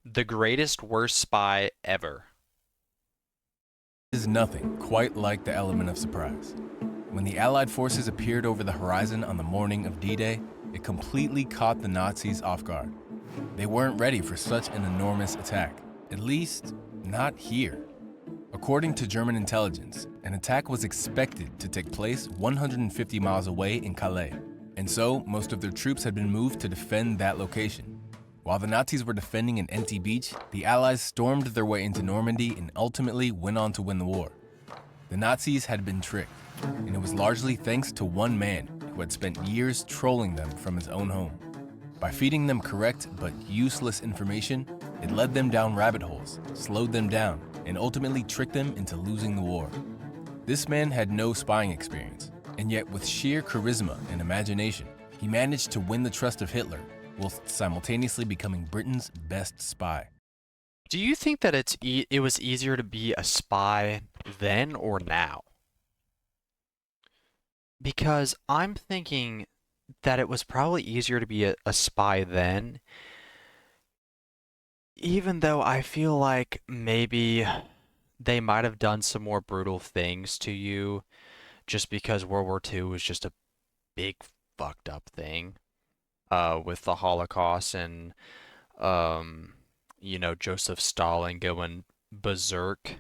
The greatest worst spy ever. Is nothing quite like the element of surprise. When the Allied forces appeared over the horizon on the morning of D-Day, it completely caught the Nazis off guard. They weren't ready for such an enormous attack, at least not here. According to German intelligence, an attack was expected to take place 150 miles away in Calais, and so most of their troops had been moved to defend that location. While the Nazis were defending an empty beach, the Allies stormed their way into Normandy and ultimately went on to win the war. The Nazis had been tricked, and it was largely thanks to one man who had spent years trolling them from his own home. By feeding them correct but useless information, it led them down rabbit holes, slowed them down, and ultimately tricked them into losing the war. This man had no spying experience, and yet with sheer charisma and imagination, he managed to win the trust of Hitler whilst simultaneously becoming Britain's best spy. Do you think that it was easier to be a spy then or now? Because I'm thinking that it was probably easier to be a spy then, even though I feel like maybe they might have done some more brutal things to you just because World War II was just a big fucked up thing with the Holocaust and um, Joseph Stalin going berserk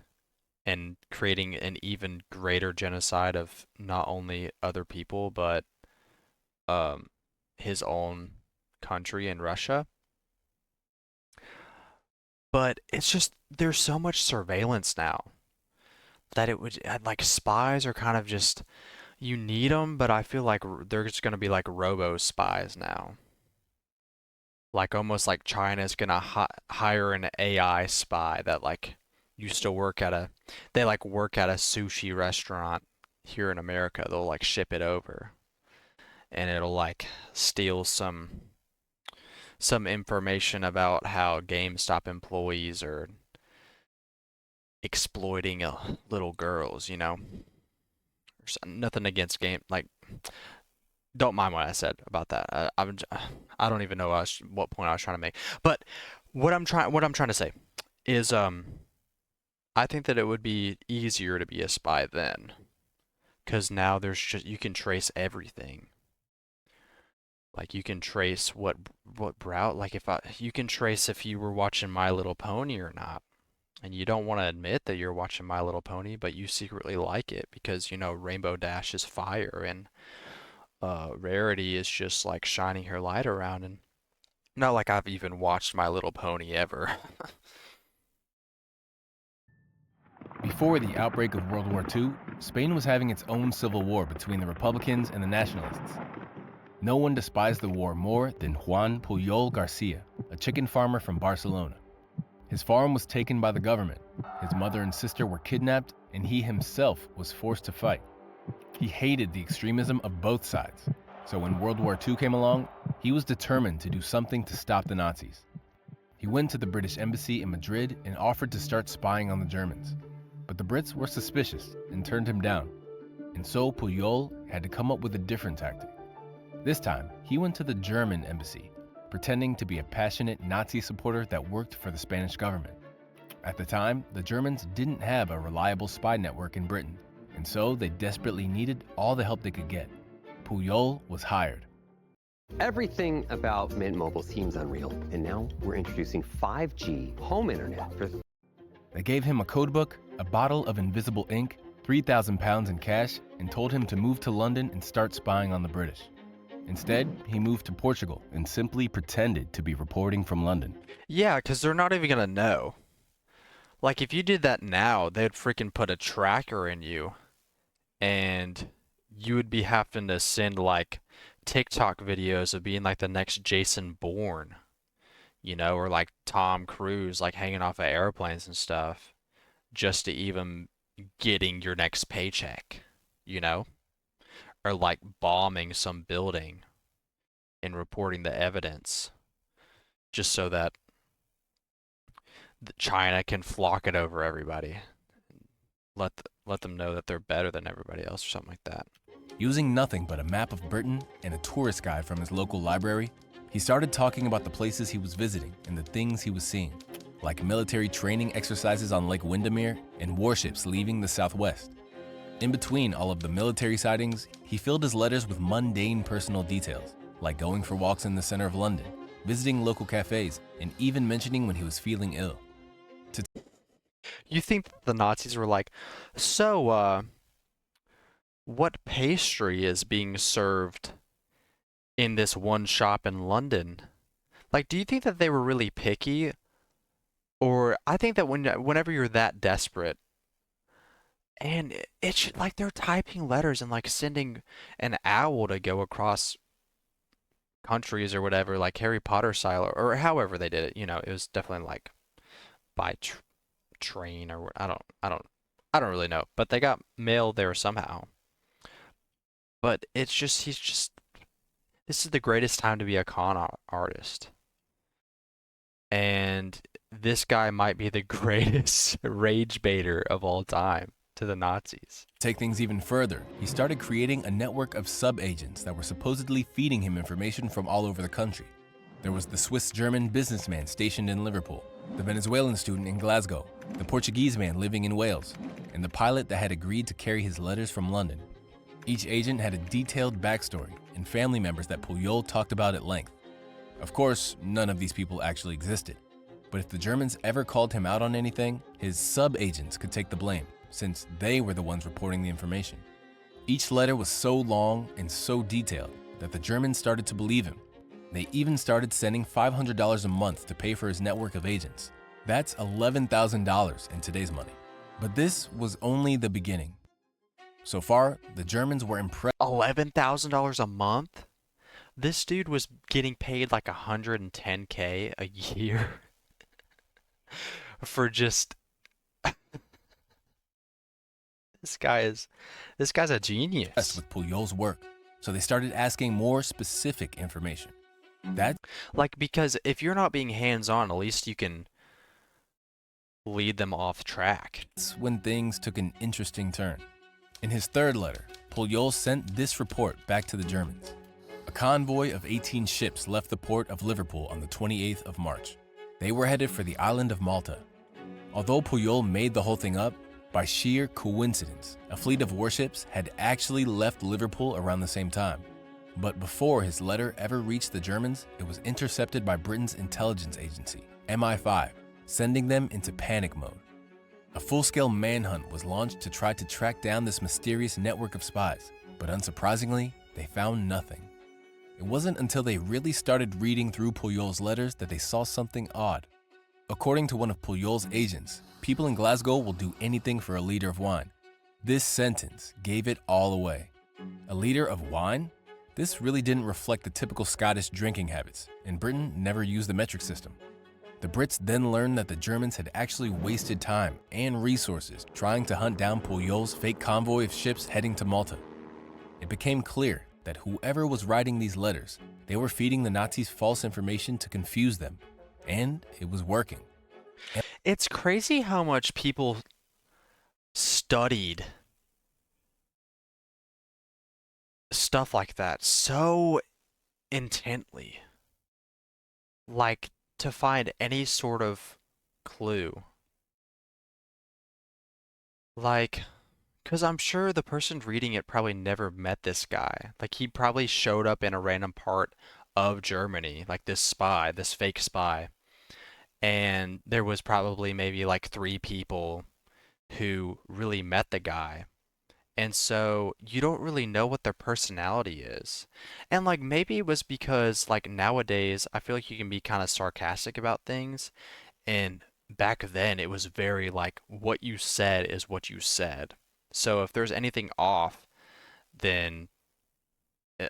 and creating an even greater genocide of not only other people but um, his own country in Russia. But it's just there's so much surveillance now that it would like spies are kind of just you need them, but I feel like they're just gonna be like robo spies now. Like almost like China's gonna hire an AI spy that like used to work at a they like work at a sushi restaurant here in America. They'll like ship it over and it'll like steal some information about how GameStop employees are exploiting little girls, nothing against game like don't mind what I said about that. I don't even know what point I was trying to make. But what I'm trying to say is I think that it would be easier to be a spy then, because now there's just you can trace everything. Like you can trace what route, like if I you can trace if you were watching My Little Pony or not. And you don't want to admit that you're watching My Little Pony, but you secretly like it because Rainbow Dash is fire and Rarity is just like shining her light around and not like I've even watched My Little Pony ever. Before the outbreak of World War II, Spain was having its own civil war between the Republicans and the Nationalists. No one despised the war more than Juan Puyol Garcia, a chicken farmer from Barcelona. His farm was taken by the government, his mother and sister were kidnapped, and he himself was forced to fight. He hated the extremism of both sides, so when World War II came along, he was determined to do something to stop the Nazis. He went to the British embassy in Madrid and offered to start spying on the Germans. But the Brits were suspicious and turned him down, and so Puyol had to come up with a different tactic. This time, he went to the German embassy, pretending to be a passionate Nazi supporter that worked for the Spanish government. At the time, the Germans didn't have a reliable spy network in Britain, and so they desperately needed all the help they could get. Puyol was hired. Everything about Mint Mobile seems unreal, and now we're introducing 5G home internet for... They gave him a codebook, a bottle of invisible ink, 3,000 pounds in cash, and told him to move to London and start spying on the British. Instead, he moved to Portugal and simply pretended to be reporting from London. Yeah, because they're not even gonna know. Like if you did that now, they'd freaking put a tracker in you and you would be having to send like TikTok videos of being like the next Jason Bourne, or like Tom Cruise like hanging off of airplanes and stuff just to even getting your next paycheck, you know? Or like bombing some building and reporting the evidence just so that China can flock it over everybody. Let them know that they're better than everybody else or something like that. Using nothing but a map of Britain and a tourist guide from his local library, he started talking about the places he was visiting and the things he was seeing. like military training exercises on Lake Windermere and warships leaving the Southwest. In between all of the military sightings, he filled his letters with mundane personal details, like going for walks in the center of London, visiting local cafes, and even mentioning when he was feeling ill. You think the Nazis were like, so, what pastry is being served in this one shop in London? Like, do you think that they were really picky? Or I think that whenever you're that desperate, and it should, like, they're typing letters and like sending an owl to go across countries or whatever, like Harry Potter style, or however they did it. It was definitely like by train or I don't really know, but they got mail there somehow. But it's just this is the greatest time to be a artist, and this guy might be the greatest rage baiter of all time to the Nazis. Take things even further, he started creating a network of sub-agents that were supposedly feeding him information from all over the country. There was the Swiss-German businessman stationed in Liverpool, the Venezuelan student in Glasgow, the Portuguese man living in Wales, and the pilot that had agreed to carry his letters from London. Each agent had a detailed backstory and family members that Pujol talked about at length. Of course, none of these people actually existed, but if the Germans ever called him out on anything, his sub-agents could take the blame, since they were the ones reporting the information. Each letter was so long and so detailed that the Germans started to believe him. They even started sending $500 a month to pay for his network of agents. That's $11,000 in today's money. But this was only the beginning. So far, the Germans were impressed. $11,000 a month? This dude was getting paid like 110K a year for just this guy's a genius. With Pujol's work, so they started asking more specific information. Because if you're not being hands-on, at least you can lead them off track. That's when things took an interesting turn. In his third letter, Pujol sent this report back to the Germans. A convoy of 18 ships left the port of Liverpool on the 28th of March. They were headed for the island of Malta. Although Pujol made the whole thing up, by sheer coincidence, a fleet of warships had actually left Liverpool around the same time. But before his letter ever reached the Germans, it was intercepted by Britain's intelligence agency, MI5, sending them into panic mode. A full-scale manhunt was launched to try to track down this mysterious network of spies, but unsurprisingly, they found nothing. It wasn't until they really started reading through Pujol's letters that they saw something odd. According to one of Pujol's agents, people in Glasgow will do anything for a liter of wine. This sentence gave it all away. A liter of wine? This really didn't reflect the typical Scottish drinking habits, and Britain never used the metric system. The Brits then learned that the Germans had actually wasted time and resources trying to hunt down Pujol's fake convoy of ships heading to Malta. It became clear that whoever was writing these letters, they were feeding the Nazis false information to confuse them, and it was working. It's crazy how much people studied stuff like that so intently, like to find any sort of clue. Like, because I'm sure the person reading it probably never met this guy. Like, he probably showed up in a random part of Germany, like this spy, this fake spy. And there was probably maybe like 3 people who really met the guy. And so you don't really know what their personality is. And like maybe it was because like nowadays I feel like you can be kind of sarcastic about things. And back then it was very like what you said is what you said. So if there's anything off, then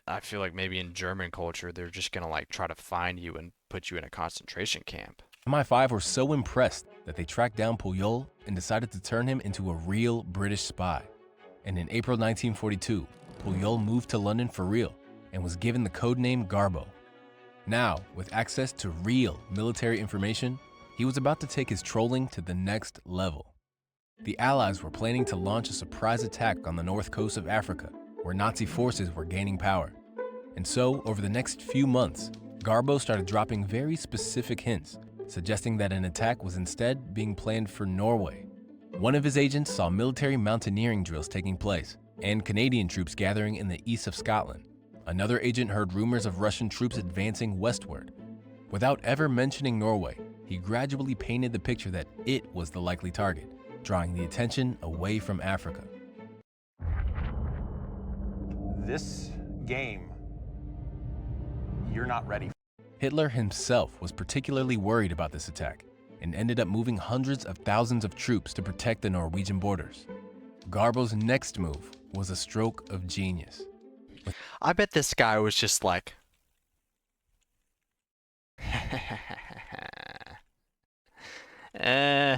I feel like maybe in German culture they're just gonna like try to find you and put you in a concentration camp. MI5 were so impressed that they tracked down Pujol and decided to turn him into a real British spy. And in April 1942, Pujol moved to London for real and was given the codename Garbo. Now, with access to real military information, he was about to take his trolling to the next level. The Allies were planning to launch a surprise attack on the north coast of Africa, where Nazi forces were gaining power. And so, over the next few months, Garbo started dropping very specific hints, suggesting that an attack was instead being planned for Norway. One of his agents saw military mountaineering drills taking place and Canadian troops gathering in the east of Scotland. Another agent heard rumors of Russian troops advancing westward. Without ever mentioning Norway, he gradually painted the picture that it was the likely target, drawing the attention away from Africa. This game, you're not ready for. Hitler himself was particularly worried about this attack and ended up moving hundreds of thousands of troops to protect the Norwegian borders. Garbo's next move was a stroke of genius. I bet this guy was just like, uh,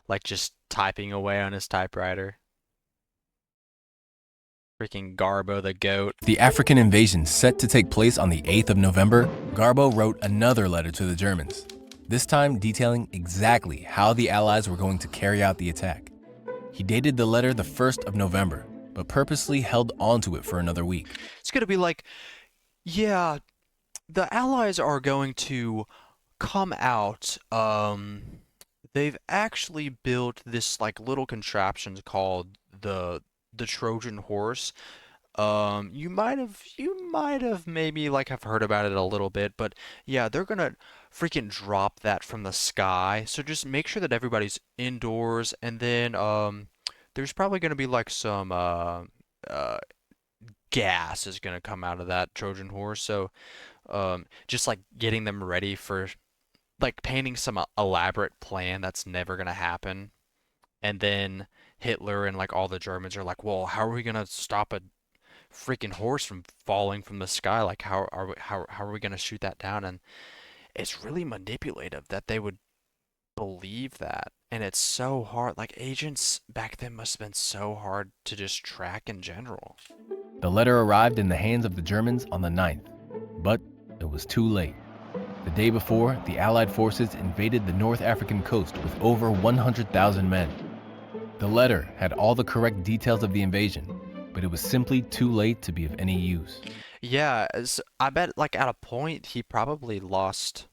like just typing away on his typewriter. Freaking Garbo the goat. The African invasion set to take place on the 8th of November, Garbo wrote another letter to the Germans, this time detailing exactly how the Allies were going to carry out the attack. He dated the letter the 1st of November, but purposely held onto it for another week. It's going to be like, yeah, the Allies are going to come out. They've actually built this like little contraption called the Trojan horse. You might have maybe like have heard about it a little bit, but yeah, they're gonna freaking drop that from the sky. So just make sure that everybody's indoors, and then there's probably gonna be like some gas is gonna come out of that Trojan horse. So just like getting them ready for like painting some elaborate plan that's never gonna happen, and then Hitler and like all the Germans are like, well, how are we gonna stop a freaking horse from falling from the sky? Like, how are we gonna shoot that down? And it's really manipulative that they would believe that, and it's so hard. Like, agents back then must have been so hard to just track in general. The letter arrived in the hands of the Germans on the 9th, but it was too late. The day before, the Allied forces invaded the North African coast with over 100,000 men. The letter had all the correct details of the invasion, but it was simply too late to be of any use. Yeah, I bet like at a point he probably lost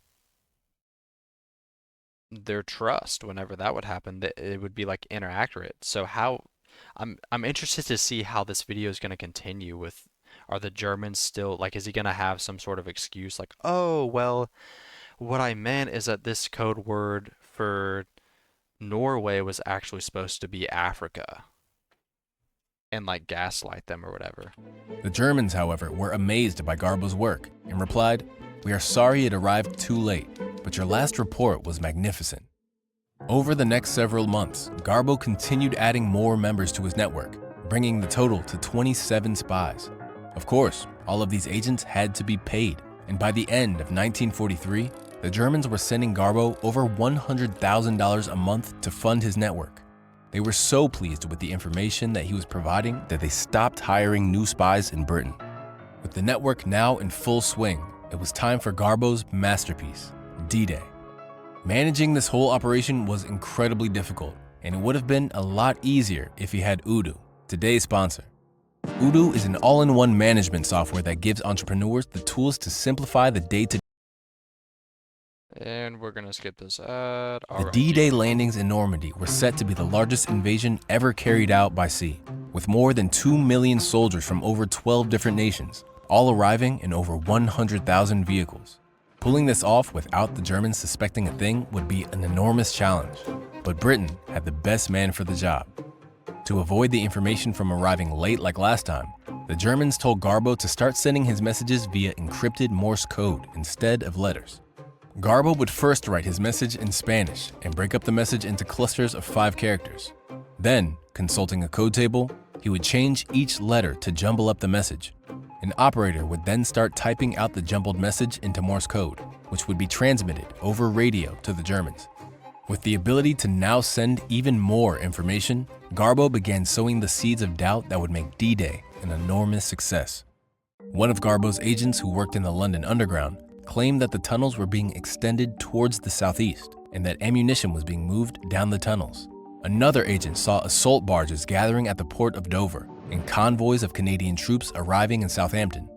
their trust whenever that would happen, that it would be like inaccurate. So how I'm interested to see how this video is going to continue with, are the Germans still like, is he going to have some sort of excuse like, oh well, what I meant is that this code word for Norway was actually supposed to be Africa, and like gaslight them or whatever. The Germans, however, were amazed by Garbo's work and replied, "We are sorry it arrived too late, but your last report was magnificent." Over the next several months, Garbo continued adding more members to his network, bringing the total to 27 spies. Of course, all of these agents had to be paid, and by the end of 1943, the Germans were sending Garbo over $100,000 a month to fund his network. They were so pleased with the information that he was providing that they stopped hiring new spies in Britain. With the network now in full swing, it was time for Garbo's masterpiece, D-Day. Managing this whole operation was incredibly difficult, and it would have been a lot easier if he had Odoo, today's sponsor. Odoo is an all-in-one management software that gives entrepreneurs the tools to simplify the day-to-day. And we're gonna skip this ad. The D-Day landings in Normandy were set to be the largest invasion ever carried out by sea, with more than 2 million soldiers from over 12 different nations, all arriving in over 100,000 vehicles. Pulling this off without the Germans suspecting a thing would be an enormous challenge, but Britain had the best man for the job. To avoid the information from arriving late like last time, the Germans told Garbo to start sending his messages via encrypted Morse code instead of letters. Garbo would first write his message in Spanish and break up the message into clusters of 5 characters. Then, consulting a code table, he would change each letter to jumble up the message. An operator would then start typing out the jumbled message into Morse code, which would be transmitted over radio to the Germans. With the ability to now send even more information, Garbo began sowing the seeds of doubt that would make D-Day an enormous success. One of Garbo's agents who worked in the London Underground claimed that the tunnels were being extended towards the southeast and that ammunition was being moved down the tunnels. Another agent saw assault barges gathering at the port of Dover and convoys of Canadian troops arriving in Southampton.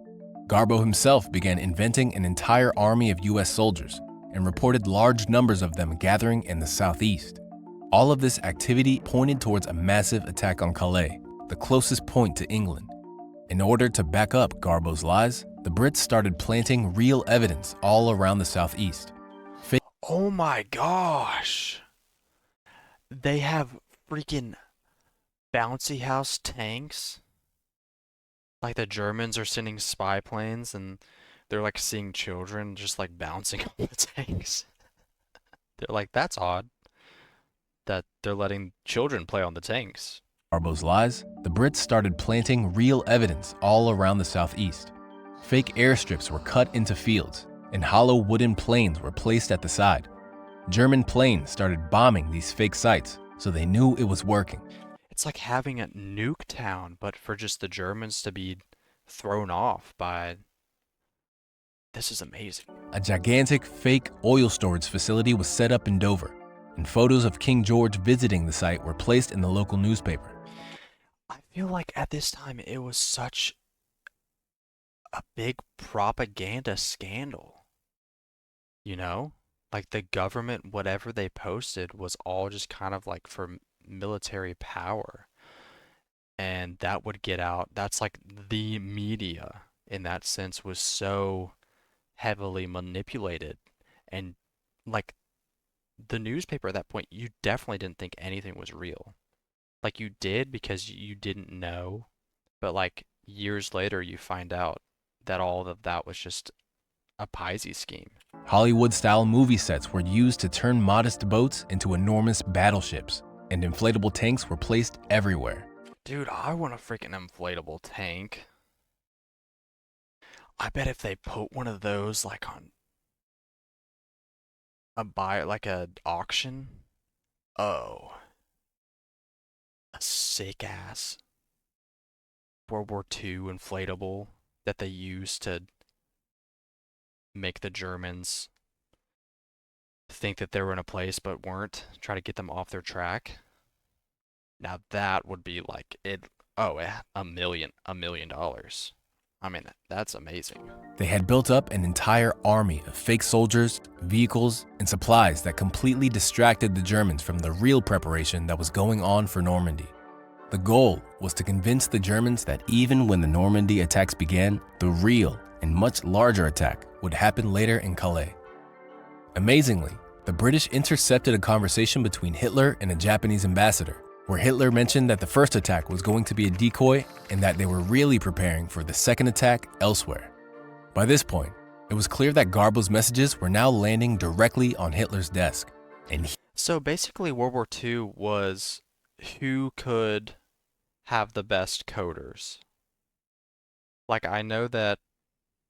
Garbo himself began inventing an entire army of US soldiers and reported large numbers of them gathering in the southeast. All of this activity pointed towards a massive attack on Calais, the closest point to England. In order to back up Garbo's lies, the Brits started planting real evidence all around the southeast. Oh my gosh. They have freaking bouncy house tanks. Like the Germans are sending spy planes and they're like seeing children just like bouncing on the tanks. They're like, that's odd that they're letting children play on the tanks. Garbo's lies, the Brits started planting real evidence all around the southeast. Fake airstrips were cut into fields, and hollow wooden planes were placed at the side. German planes started bombing these fake sites, so they knew it was working. It's like having a nuke town, but for just the Germans to be thrown off by. This is amazing. A gigantic fake oil storage facility was set up in Dover, and photos of King George visiting the site were placed in the local newspaper. I feel like at this time it was such a big propaganda scandal. You know? Like the government, whatever they posted was all just kind of like for military power. And that would get out. That's like the media in that sense was so heavily manipulated. And like the newspaper at that point, you definitely didn't think anything was real. Like you did because you didn't know, but like years later you find out that all of that was just a Pisces scheme. Hollywood-style movie sets were used to turn modest boats into enormous battleships, and inflatable tanks were placed everywhere. Dude, I want a freaking inflatable tank. I bet if they put one of those like on like a auction, oh, a sick ass World War II inflatable that they used to make the Germans think that they were in a place but weren't, try to get them off their track. Now that would be like it. Oh, yeah, $1 million. I mean, that's amazing. They had built up an entire army of fake soldiers, vehicles, and supplies that completely distracted the Germans from the real preparation that was going on for Normandy. The goal was to convince the Germans that even when the Normandy attacks began, the real and much larger attack would happen later in Calais. Amazingly, the British intercepted a conversation between Hitler and a Japanese ambassador, where Hitler mentioned that the first attack was going to be a decoy and that they were really preparing for the second attack elsewhere. By this point, it was clear that Garbo's messages were now landing directly on Hitler's desk. So basically, World War II was who could have the best coders. Like, I know that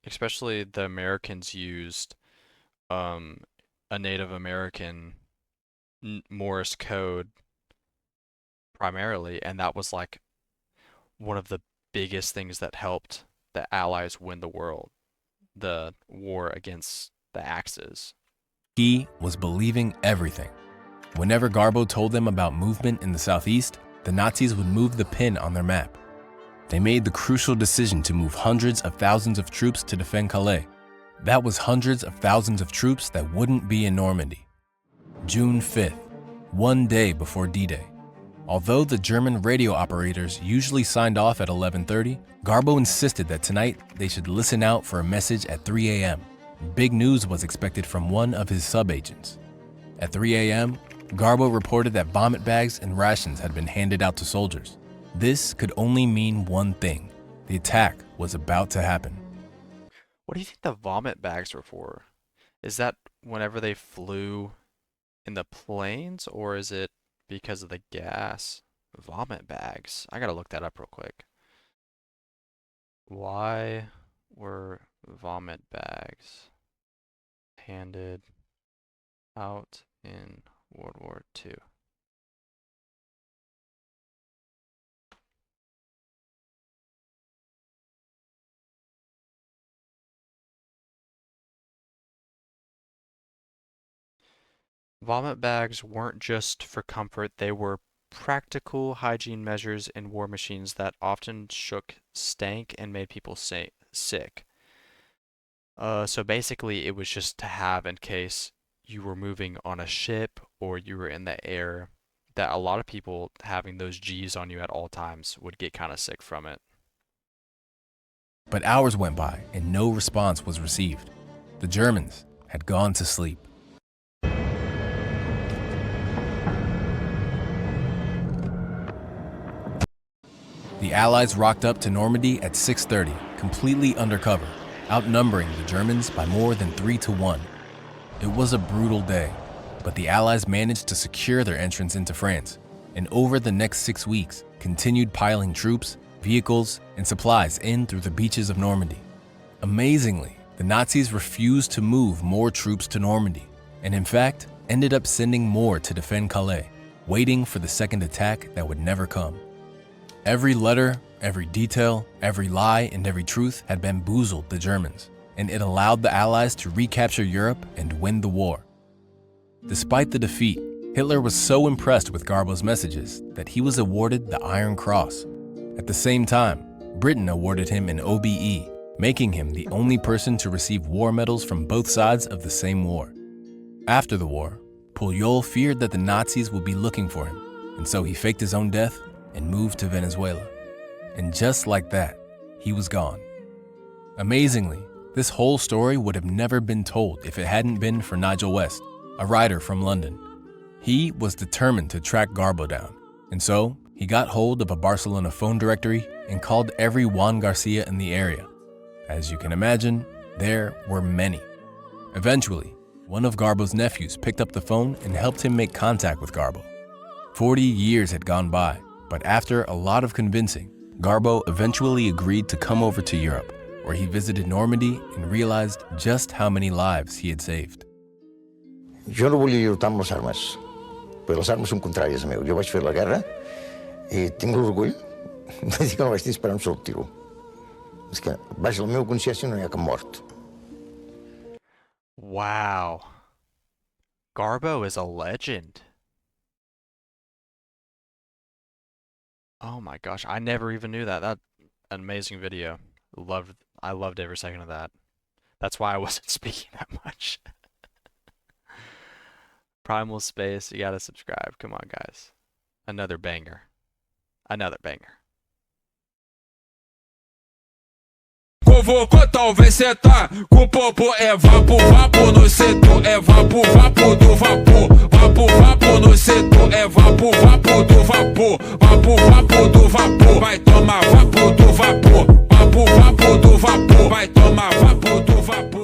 especially the Americans used a Native American Morse code primarily, and that was like one of the biggest things that helped the Allies win the war against the Axis. He was believing everything. Whenever Garbo told them about movement in the southeast, the Nazis would move the pin on their map. They made the crucial decision to move hundreds of thousands of troops to defend Calais. That was hundreds of thousands of troops that wouldn't be in Normandy. June 5th, one day before D-Day. Although the German radio operators usually signed off at 11:30, Garbo insisted that tonight they should listen out for a message at 3 a.m. Big news was expected from one of his sub-agents. At 3 a.m., Garbo reported that vomit bags and rations had been handed out to soldiers. This could only mean one thing. The attack was about to happen. What do you think the vomit bags were for? Is that whenever they flew in the planes, or is it because of the gas? Vomit bags. I gotta look that up real quick. Why were vomit bags handed out in World War II? Vomit bags weren't just for comfort, they were practical hygiene measures in war machines that often stank, and made people sick. So basically, it was just to have in case you were moving on a ship or you were in the air, that a lot of people having those G's on you at all times would get kind of sick from it. But hours went by and no response was received. The Germans had gone to sleep. The Allies rocked up to Normandy at 6:30, completely undercover, outnumbering the Germans by more than 3-1. It was a brutal day, but the Allies managed to secure their entrance into France, and over the next 6 weeks, continued piling troops, vehicles, and supplies in through the beaches of Normandy. Amazingly, the Nazis refused to move more troops to Normandy, and in fact, ended up sending more to defend Calais, waiting for the second attack that would never come. Every letter, every detail, every lie, and every truth had bamboozled the Germans, and it allowed the Allies to recapture Europe and win the war. Despite the defeat, Hitler was so impressed with Garbo's messages that he was awarded the Iron Cross. At the same time, Britain awarded him an OBE, making him the only person to receive war medals from both sides of the same war. After the war, Pujol feared that the Nazis would be looking for him, and so he faked his own death and moved to Venezuela. And just like that, he was gone. Amazingly, this whole story would have never been told if it hadn't been for Nigel West, a writer from London. He was determined to track Garbo down, and so he got hold of a Barcelona phone directory and called every Juan Garcia in the area. As you can imagine, there were many. Eventually, one of Garbo's nephews picked up the phone and helped him make contact with Garbo. 40 years had gone by, but after a lot of convincing, Garbo eventually agreed to come over to Europe, where he visited Normandy and realized just how many lives he had saved. Jo no volia lluitar amb les armes, però les armes són contràries a meu. Jo vaig fer la guerra i tinc l'orgull de dir que no vaig disparar un sol tiro. És que baix la meva consciència no hi ha cap mort. Wow. Garbo is a legend. Oh my gosh, I never even knew that. That's an amazing video. I loved every second of that. That's why I wasn't speaking that much. Primal Space, you gotta subscribe. Come on, guys. Another banger. Another banger. Convocou, talvez cê tá com o popo, é vapo, vapo no setor, é vapo, vapo do vapor, vapo, vapo no setor, é vapo, vapo do vapor, vapo, vapo do vapor, vai tomar vapo do vapor, vapo, vapo do vapor, vai tomar vapo do vapor.